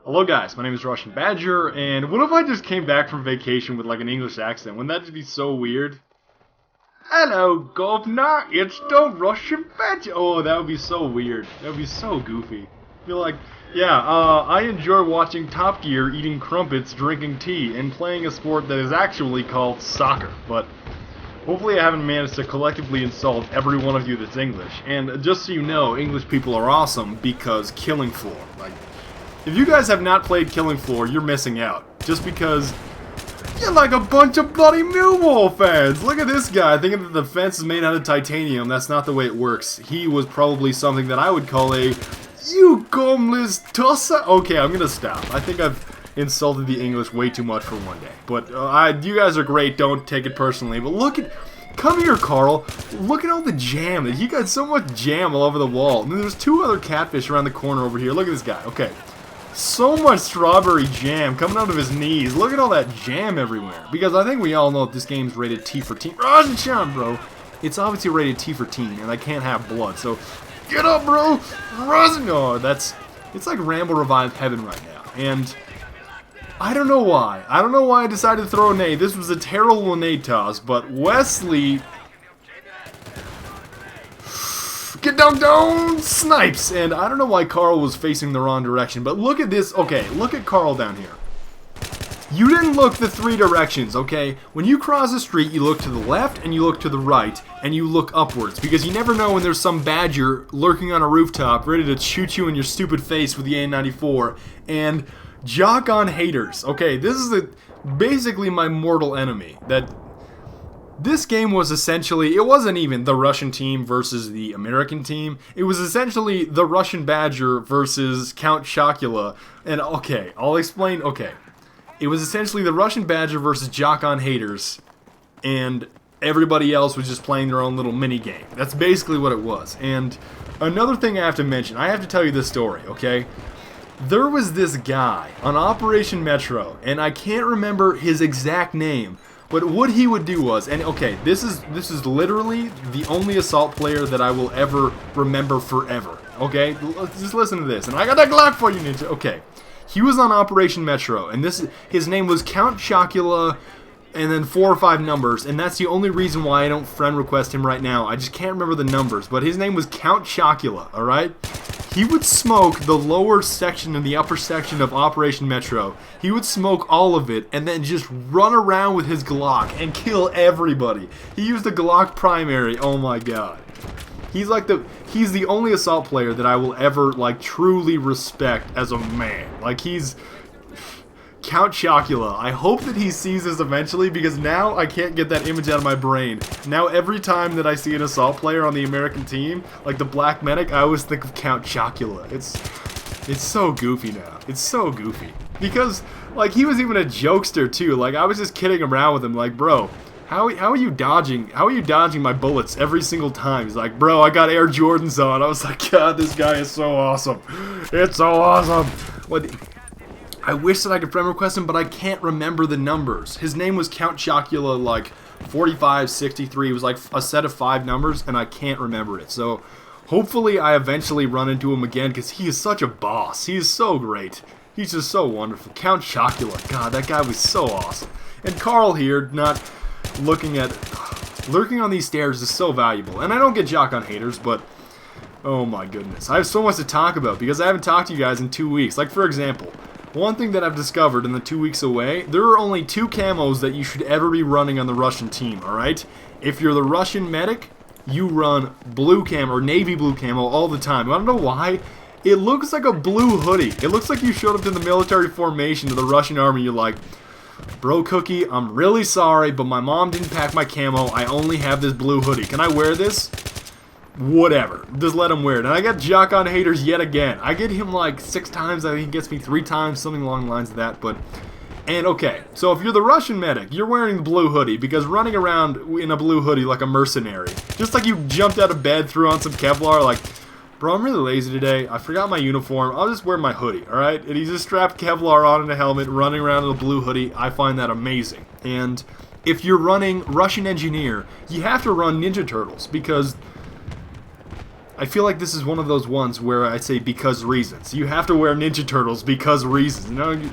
Hello guys, my name is TheRussianBadger, and what if I just came back from vacation with like an English accent? Wouldn't that just be so weird? Hello, governor, it's the Russian Badger. Oh, that would be so weird. That would be so goofy. I feel like, yeah, I enjoy watching Top Gear, eating crumpets, drinking tea, and playing a sport that is actually called soccer. But hopefully I haven't managed to collectively insult every one of you that's English. And just so you know, English people are awesome because Killing Floor. Like, if you guys have not played Killing Floor, you're missing out. Just because you're like a bunch of bloody Millwall fans. Look at this guy thinking that the fence is made out of titanium. That's not the way it works. He was probably something that I would call a you gumless tusser. Okay, I'm gonna stop. I think I've insulted the English way too much for one day. But you guys are great. Don't take it personally. But look at... Come here, Carl. Look at all the jam. He got so much jam all over the wall. And there's two other catfish around the corner over here. Look at this guy. Okay. So much strawberry jam coming out of his knees. Look at all that jam everywhere. Because I think we all know that this game's rated T for teen. Russian, bro. It's obviously rated T for teen, and I can't have blood. So, get up, bro. Russian. Oh, that's... It's like Rambo Revived Heaven right now. And I don't know why. I don't know why I decided to throw a nade. This was a terrible nade toss, but Wesley... Get down, snipes! And I don't know why Carl was facing the wrong direction, but look at this. Okay, look at Carl down here. You didn't look the three directions, okay? When you cross the street, you look to the left, and you look to the right, and you look upwards, because you never know when there's some badger lurking on a rooftop, ready to shoot you in your stupid face with the A94, and Jock on Haterz. Okay, this is basically my mortal enemy. This game was essentially, it wasn't even the Russian team versus the American team. It was essentially the Russian Badger versus Count Shakula. And okay, I'll explain, okay. It was essentially the Russian Badger versus Jock on Haterz. And everybody else was just playing their own little mini game. That's basically what it was. And another thing I have to mention, I have to tell you this story, okay? There was this guy on Operation Metro, and I can't remember his exact name. But what he would do was, and okay, this is literally the only assault player that I will ever remember forever. Okay, just listen to this, and I got that Glock for you, Ninja. Okay, he was on Operation Metro, and his name was Count Shakula, and then 4 or 5 numbers, and that's the only reason why I don't friend request him right now. I just can't remember the numbers, but his name was Count Shakula. All right. He would smoke the lower section and the upper section of Operation Metro. He would smoke all of it and then just run around with his Glock and kill everybody. He used the Glock primary. Oh my god. He's the only assault player that I will ever like truly respect as a man. Like he's Count Shakula. I hope that he sees this eventually because now I can't get that image out of my brain. Now every time that I see an assault player on the American team, like the Black Medic, I always think of Count Shakula. It's so goofy now. It's so goofy. Because, like, he was even a jokester too. Like, I was just kidding around with him, like, bro, how are you dodging my bullets every single time? He's like, bro, I got Air Jordans on. I was like, God, this guy is so awesome. It's so awesome. What? I wish that I could friend request him, but I can't remember the numbers. His name was Count Shakula, like 45, 63. It was like a set of 5 numbers, and I can't remember it. So hopefully I eventually run into him again, because he is such a boss. He is so great. He's just so wonderful. Count Shakula. God, that guy was so awesome. And Carl here, not lurking on these stairs is so valuable. And I don't get Jock on Haterz, but oh my goodness. I have so much to talk about, because I haven't talked to you guys in 2 weeks. Like, for example, one thing that I've discovered in the 2 weeks away, there are only 2 camos that you should ever be running on the Russian team, alright? If you're the Russian medic, you run blue camo or navy blue camo all the time. You wanna know why? It looks like a blue hoodie. It looks like you showed up in the military formation to the Russian army. You're like, bro Cookie, I'm really sorry, but my mom didn't pack my camo. I only have this blue hoodie. Can I wear this? Whatever. Just let him wear it. And I got Jock on Haterz yet again. I get him like 6 times. I think he gets me 3 times. Something along the lines of that. And okay. So if you're the Russian medic, you're wearing the blue hoodie. Because running around in a blue hoodie like a mercenary. Just like you jumped out of bed, threw on some Kevlar. Like, bro, I'm really lazy today. I forgot my uniform. I'll just wear my hoodie. Alright? And he just strapped Kevlar on in a helmet. Running around in a blue hoodie. I find that amazing. And if you're running Russian engineer, you have to run Ninja Turtles. Because I feel like this is one of those ones where I say because reasons. You have to wear Ninja Turtles because reasons. You know,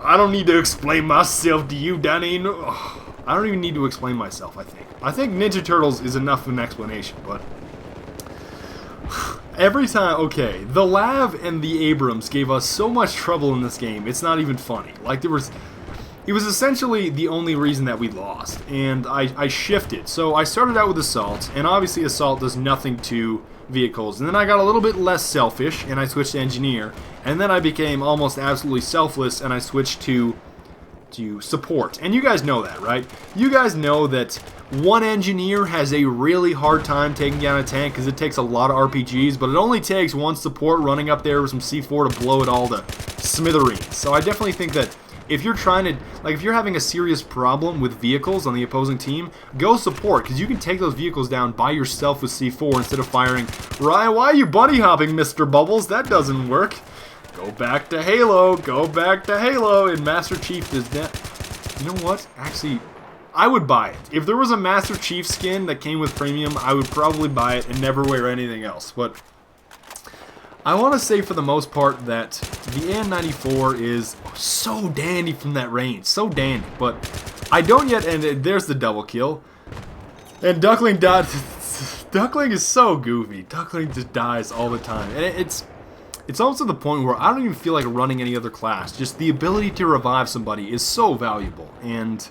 I don't need to explain myself to you, Danny. I don't even need to explain myself, I think. I think Ninja Turtles is enough of an explanation, but every time, okay, the Lav and the Abrams gave us so much trouble in this game, it's not even funny. Like, it was essentially the only reason that we lost, and I shifted. So I started out with Assault, and obviously Assault does nothing to vehicles, and then I got a little bit less selfish, and I switched to Engineer, and then I became almost absolutely selfless, and I switched to Support. And you guys know that, right? You guys know that one Engineer has a really hard time taking down a tank because it takes a lot of RPGs, but it only takes one Support running up there with some C4 to blow it all to smithereens. So I definitely think that if you're trying to, like, if you're having a serious problem with vehicles on the opposing team, go Support, because you can take those vehicles down by yourself with C4 instead of firing, Ryan, why are you bunny hopping, Mr. Bubbles? That doesn't work. Go back to Halo, go back to Halo, and Master Chief does that. You know what? Actually, I would buy it. If there was a Master Chief skin that came with Premium, I would probably buy it and never wear anything else. But I want to say for the most part that the N94 is so dandy from that range. So dandy. But I don't yet, and there's the double kill. And Duckling died. Duckling is so goofy. Duckling just dies all the time. And it's almost to the point where I don't even feel like running any other class. Just the ability to revive somebody is so valuable. And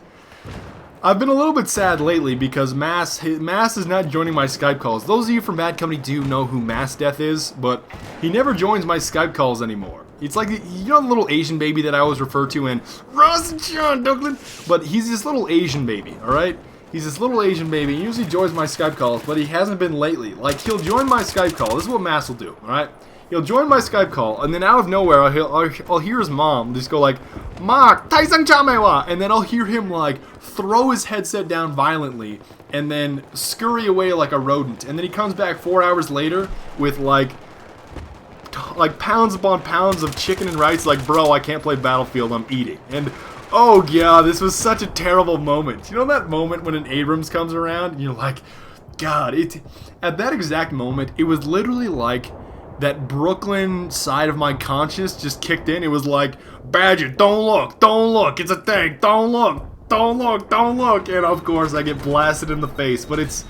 I've been a little bit sad lately because Mass is not joining my Skype calls. Those of you from Bad Company do know who Mass Death is, but he never joins my Skype calls anymore. It's like, you know, the little Asian baby that I always refer to in Ross and Sean Duckling? But he's this little Asian baby, alright? He's this little Asian baby. He usually joins my Skype calls, but he hasn't been lately. Like, he'll join my Skype call. This is what Mass will do, alright? He'll join my Skype call, and then out of nowhere, I'll hear his mom just go like, Ma, Taisang Chamewa! And then I'll hear him, like, throw his headset down violently, and then scurry away like a rodent. And then he comes back 4 hours later with, like pounds upon pounds of chicken and rice, like, bro, I can't play Battlefield, I'm eating. And, oh, yeah, this was such a terrible moment. You know that moment when an Abrams comes around, and you're like, God, at that exact moment, it was literally like that Brooklyn side of my conscience just kicked in. It was like, Badger, don't look, it's a tank, don't look. And of course I get blasted in the face. But it's,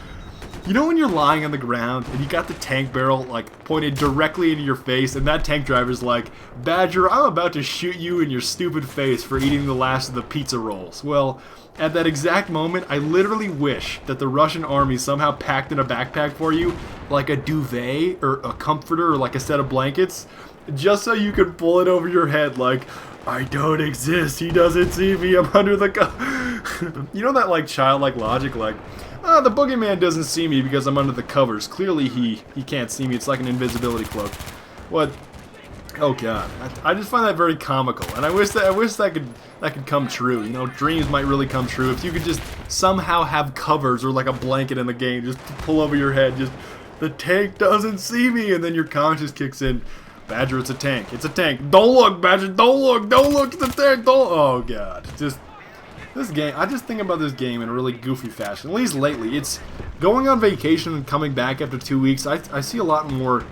you know when you're lying on the ground and you got the tank barrel like pointed directly into your face, and that tank driver's like, Badger, I'm about to shoot you in your stupid face for eating the last of the pizza rolls. Well, at that exact moment, I literally wish that the Russian army somehow packed in a backpack for you, like a duvet or a comforter or like a set of blankets, just so you could pull it over your head like, I don't exist, he doesn't see me, I'm under the You know that like childlike logic, like, the boogeyman doesn't see me because I'm under the covers. Clearly he can't see me, it's like an invisibility cloak. What? Oh god, I just find that very comical, and I wish that could come true. You know, dreams might really come true if you could just somehow have covers or like a blanket in the game, just to pull over your head. Just the tank doesn't see me, and then your conscience kicks in. Badger, it's a tank. It's a tank. Don't look, Badger. Don't look. It's a tank. Don't. Oh god, just this game. I just think about this game in a really goofy fashion. At least lately, it's going on vacation and coming back after 2 weeks. I see a lot more.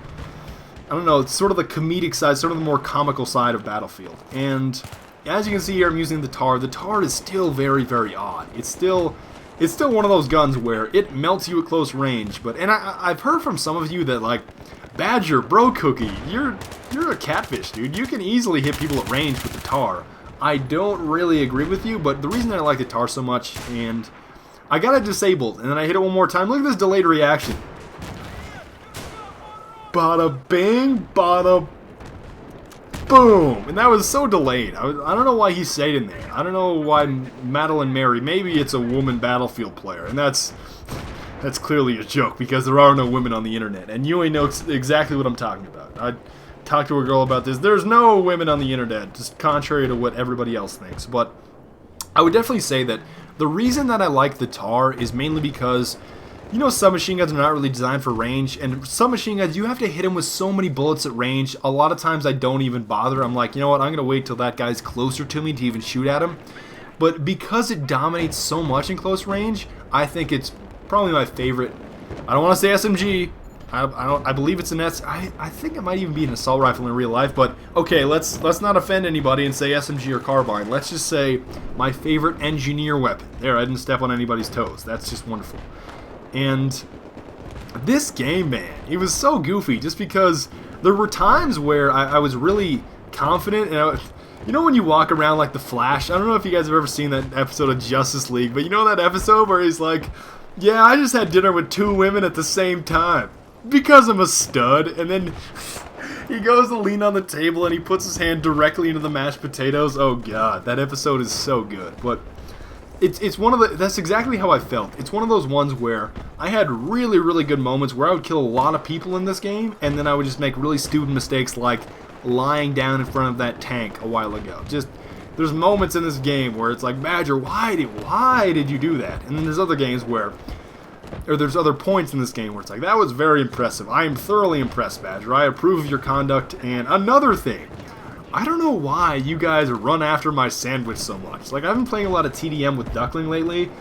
I don't know, it's sort of the comedic side, sort of the more comical side of Battlefield. And as you can see here, I'm using the TAR. The TAR is still very, very odd. It's still one of those guns where it melts you at close range. And I've heard from some of you that, like, Badger, bro cookie, you're a catfish, dude. You can easily hit people at range with the TAR. I don't really agree with you, but the reason that I like the TAR so much, and I got it disabled, and then I hit it one more time. Look at this delayed reaction. Bada bing, bada boom. And that was so delayed. I don't know why he stayed in there. I don't know why Madeline Mary. Maybe it's a woman Battlefield player. And that's clearly a joke because there are no women on the internet. And you ain't know exactly what I'm talking about. I talked to a girl about this. There's no women on the internet, just contrary to what everybody else thinks. But I would definitely say that the reason that I like the TAR is mainly because, you know, submachine guns are not really designed for range, and submachine guns, you have to hit them with so many bullets at range. A lot of times I don't even bother. I'm like, you know what, I'm going to wait till that guy's closer to me to even shoot at him. But because it dominates so much in close range, I think it's probably my favorite. I don't want to say SMG, I believe it's an I think it might even be an assault rifle in real life, but okay, let's not offend anybody and say SMG or carbine. Let's just say my favorite engineer weapon. There, I didn't step on anybody's toes. That's just wonderful. And this game, man, it was so goofy just because there were times where I was really confident, and you know when you walk around like the Flash? I don't know if you guys have ever seen that episode of Justice League, but you know that episode where he's like, yeah, I just had dinner with 2 women at the same time because I'm a stud, and then he goes to lean on the table and he puts his hand directly into the mashed potatoes. Oh god, that episode is so good. But it's one of the, that's exactly how I felt. It's one of those ones where I had really, really good moments where I would kill a lot of people in this game, and then I would just make really stupid mistakes like lying down in front of that tank a while ago. Just, there's moments in this game where it's like, Badger, why did you do that? And then there's other games where, or there's other points in this game where it's like, that was very impressive. I am thoroughly impressed, Badger. I approve of your conduct. And another thing, I don't know why you guys run after my sandwich so much. Like, I've been playing a lot of TDM with Duckling lately.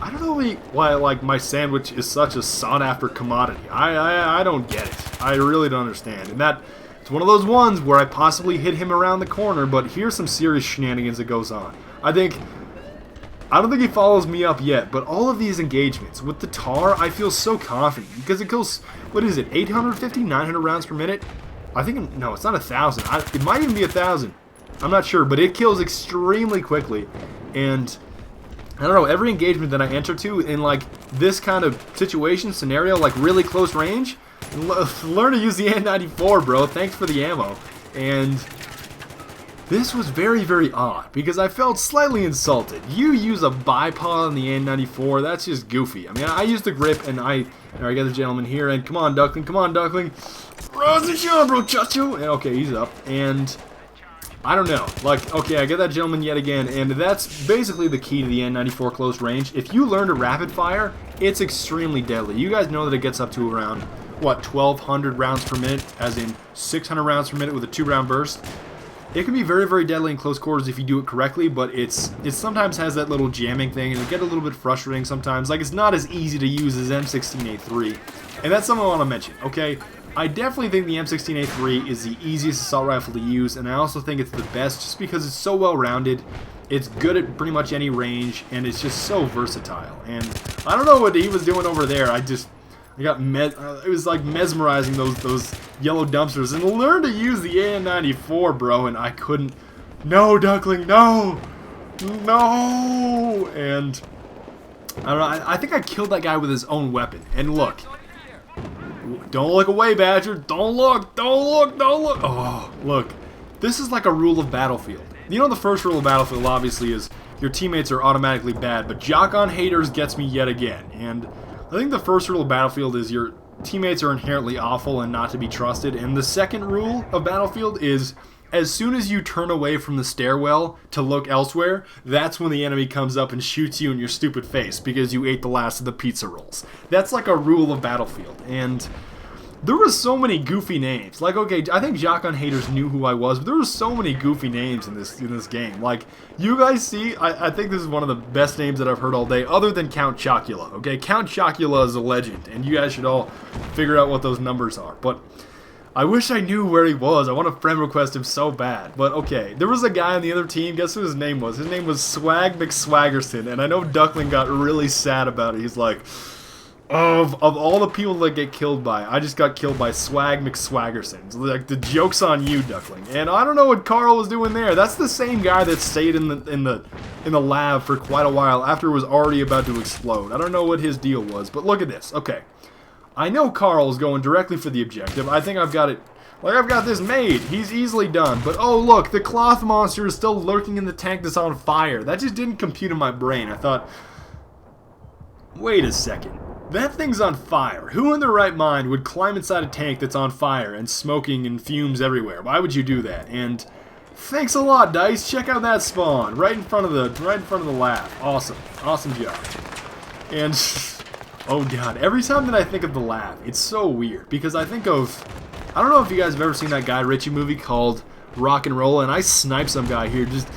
I don't know why, like, my sandwich is such a sought-after commodity. I don't get it. I really don't understand. And that, it's one of those ones where I possibly hit him around the corner, but here's some serious shenanigans that goes on. I don't think he follows me up yet, but all of these engagements with the TAR, I feel so confident because it kills, what is it, 850, 900 rounds per minute? I think, no, it's not 1,000. It might even be 1,000. I'm not sure, but it kills extremely quickly. And I don't know, every engagement that I enter to in like this kind of situation, scenario, like really close range, learn to use the N94, bro. Thanks for the ammo. And this was very, very odd because I felt slightly insulted. You use a bipod on the N94, that's just goofy. I mean, I used the grip, and I got the gentleman here, and come on, Duckling, come on, Duckling. Rise and shine, bro, chacho. And okay, he's up, and I don't know. Like, okay, I get that gentleman yet again, and that's basically the key to the N94 close range. If you learn to rapid fire, it's extremely deadly. You guys know that it gets up to around, what, 1,200 rounds per minute, as in 600 rounds per minute with a 2-round burst. It can be very, very deadly in close quarters if you do it correctly, but it sometimes has that little jamming thing, and it get a little bit frustrating sometimes. Like, it's not as easy to use as M16A3, and that's something I want to mention, okay? I definitely think the M16A3 is the easiest assault rifle to use, and I also think it's the best just because it's so well-rounded, it's good at pretty much any range, and it's just so versatile. And I don't know what he was doing over there. I got it was like mesmerizing those yellow dumpsters, and learn to use the AN-94, bro, and I couldn't. No, Duckling, no! No! And I don't know, I think I killed that guy with his own weapon. And look. Don't look away, Badger. Don't look, don't look, don't look. Oh, look. This is like a rule of Battlefield. You know, the first rule of Battlefield obviously is your teammates are automatically bad, but Jock on Haterz gets me yet again. And I think the first rule of Battlefield is your teammates are inherently awful and not to be trusted. And the second rule of Battlefield is as soon as you turn away from the stairwell to look elsewhere, that's when the enemy comes up and shoots you in your stupid face because you ate the last of the pizza rolls. That's like a rule of Battlefield. And there were so many goofy names. Like, okay, I think Jock on Haterz knew who I was, but there were so many goofy names in this game. Like, you guys see, I think this is one of the best names that I've heard all day, other than Count Shakula. Okay, Count Shakula is a legend, and you guys should all figure out what those numbers are. But I wish I knew where he was. I want to friend request him so bad. But okay, there was a guy on the other team. Guess who his name was? His name was SwagMcSwaggerson, and I know Duckling got really sad about it. He's like, Of all the people that get killed by, I just got killed by SwagMcSwaggerson. Like, the joke's on you, Duckling. And I don't know what Carl was doing there. That's the same guy that stayed in the lab for quite a while after it was already about to explode. I don't know what his deal was, but look at this. Okay, I know Carl's going directly for the objective. I think I've got it. Like, I've got this made. He's easily done. But oh look, the cloth monster is still lurking in the tank that's on fire. That just didn't compute in my brain. I thought, wait a second. That thing's on fire. Who in their right mind would climb inside a tank that's on fire and smoking and fumes everywhere? Why would you do that? And thanks a lot, Dice. Check out that spawn right in front of the lab. Awesome, awesome job. And oh god, every time that I think of the lab, it's so weird because I think of, I don't know if you guys have ever seen that Guy Ritchie movie called Rock and Roll, and I snipe some guy here just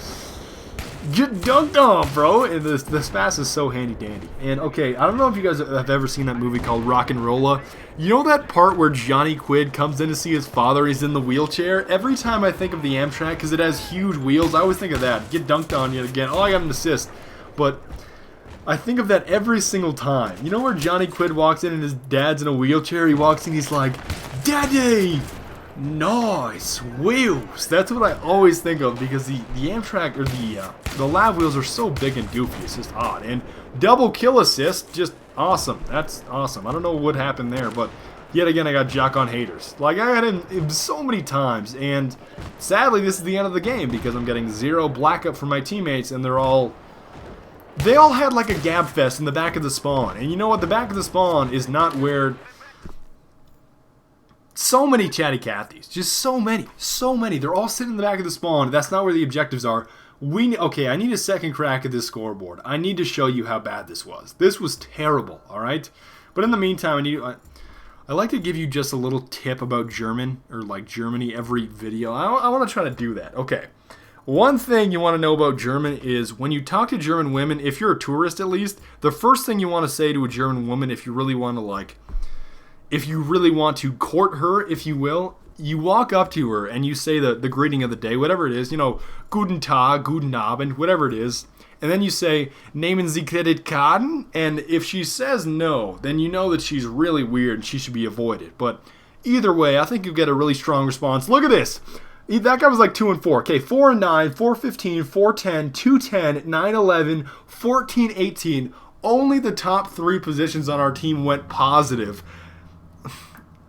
Get dunked on, bro. And this pass is so handy dandy. And okay, I don't know if you guys have ever seen that movie called Rock and Rolla. You know that part where Johnny Quid comes in to see his father? He's in the wheelchair. Every time I think of the Amtrak, because it has huge wheels, I always think of that. Get dunked on yet again. Oh, I got an assist. But I think of that every single time. You know where Johnny Quid walks in and his dad's in a wheelchair? He walks in, he's like, Daddy! Nice wheels. That's what I always think of because the Amtrak or the lab wheels are so big and goofy. It's just odd. And double kill assist, just awesome. That's awesome. I don't know what happened there, but yet again I got Jock on Haterz. Like I got him so many times, and sadly this is the end of the game because I'm getting 0 black up from my teammates, and they all had like a gab fest in the back of the spawn. And you know what? The back of the spawn is not where. So many chatty Cathy's. Just so many. So many. They're all sitting in the back of the spawn. That's not where the objectives are. Okay, I need a second crack at this scoreboard. I need to show you how bad this was. This was terrible, alright? But in the meantime, I like to give you just a little tip about German, or like Germany every video. I want to try to do that. Okay. One thing you want to know about German is when you talk to German women, if you're a tourist at least, the first thing you want to say to a German woman if you really want to court her, if you will, you walk up to her and you say the greeting of the day, whatever it is, you know, Guten Tag, Guten Abend, whatever it is, and then you say, Nehmen Sie Kreditkarten? And if she says no, then you know that she's really weird and she should be avoided. But either way, I think you get a really strong response. Look at this. That guy was like 2 and 4. Okay, 4 and 9, 4, 15, 4, 10, 2, 10, 9, 11, 14, 18. Only the top 3 positions on our team went positive.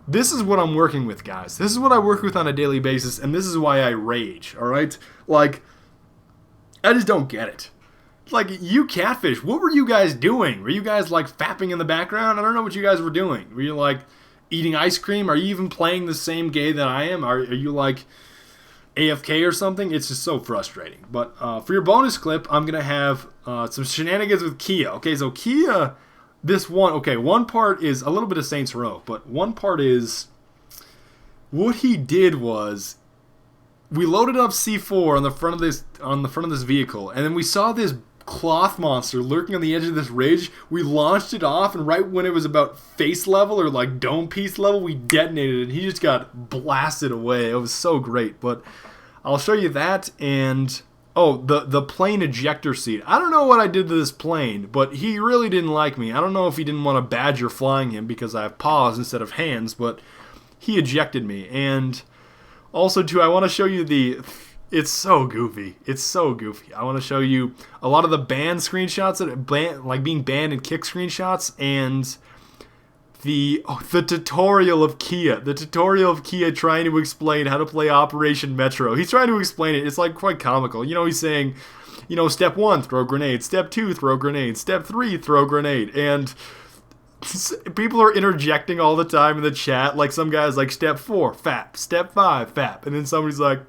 This is what I'm working with, guys. This is what I work with on a daily basis, and this is why I rage, alright? Like, I just don't get it. Like, you catfish, what were you guys doing? Were you guys, like, fapping in the background? I don't know what you guys were doing. Were you, like, eating ice cream? Are you even playing the same game that I am? Are you, like, AFK or something? It's just so frustrating. But for your bonus clip, I'm going to have some shenanigans with Kia. Okay, so Kia... one part is a little bit of Saints Row, but one part is what he did was we loaded up C4 on the front of this vehicle, and then we saw this cloth monster lurking on the edge of this ridge. We launched it off, and right when it was about face level or like dome piece level, we detonated it, and he just got blasted away. It was so great, but I'll show you that. And oh, the plane ejector seat. I don't know what I did to this plane, but he really didn't like me. I don't know if he didn't want a badger flying him because I have paws instead of hands, but he ejected me. And also, too, I want to show you it's so goofy. It's so goofy. I want to show you a lot of the ban screenshots, like being banned and kick screenshots, and the tutorial of Kia. The tutorial of Kia trying to explain how to play Operation Metro. He's trying to explain it. It's like quite comical. You know, he's saying, you know, step 1, throw grenade. Step 2, throw grenade. Step 3, throw grenade. And people are interjecting all the time in the chat. Like some guy's like, step 4, fap. Step 5, fap. And then somebody's like,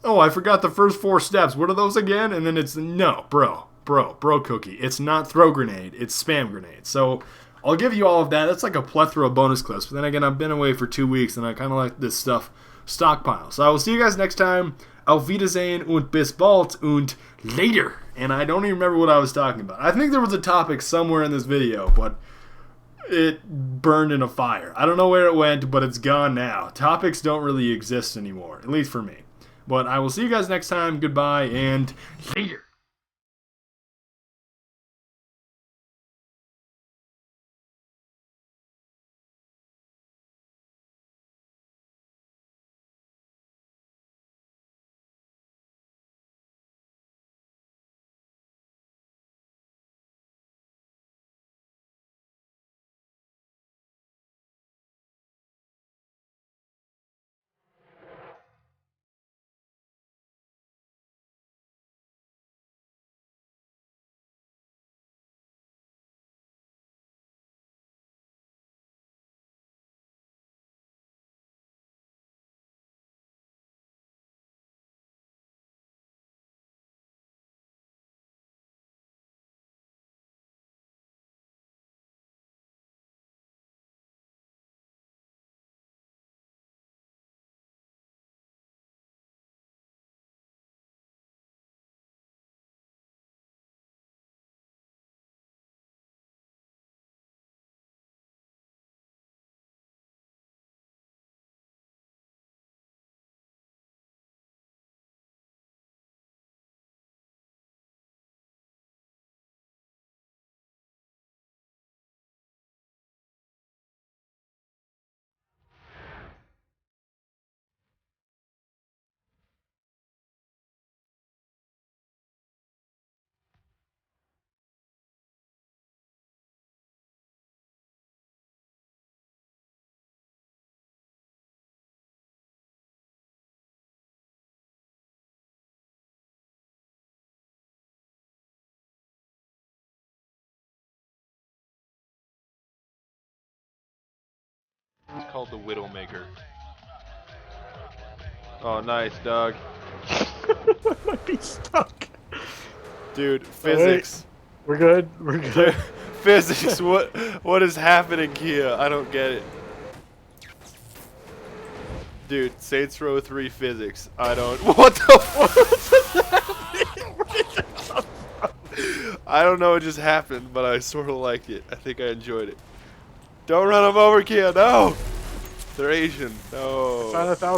oh, I forgot the first 4 steps. What are those again? And then it's, no, bro cookie. It's not throw grenade. It's spam grenade. So I'll give you all of that. That's like a plethora of bonus clips. But then again, I've been away for 2 weeks, and I kind of like this stuff stockpile. So I will see you guys next time. Auf Wiedersehen und bis bald und later. And I don't even remember what I was talking about. I think there was a topic somewhere in this video, but it burned in a fire. I don't know where it went, but it's gone now. Topics don't really exist anymore, at least for me. But I will see you guys next time. Goodbye and later. It's called the Widowmaker. Oh, nice, Doug. Might be stuck. Dude, physics. We're good. We're good. Physics. What is happening here? I don't get it. Dude, Saints Row 3 physics. I don't. What the fuck? I don't know what just happened, but I sort of liked it. I think I enjoyed it. Don't run them over, kid. No. They're Asian. No. Found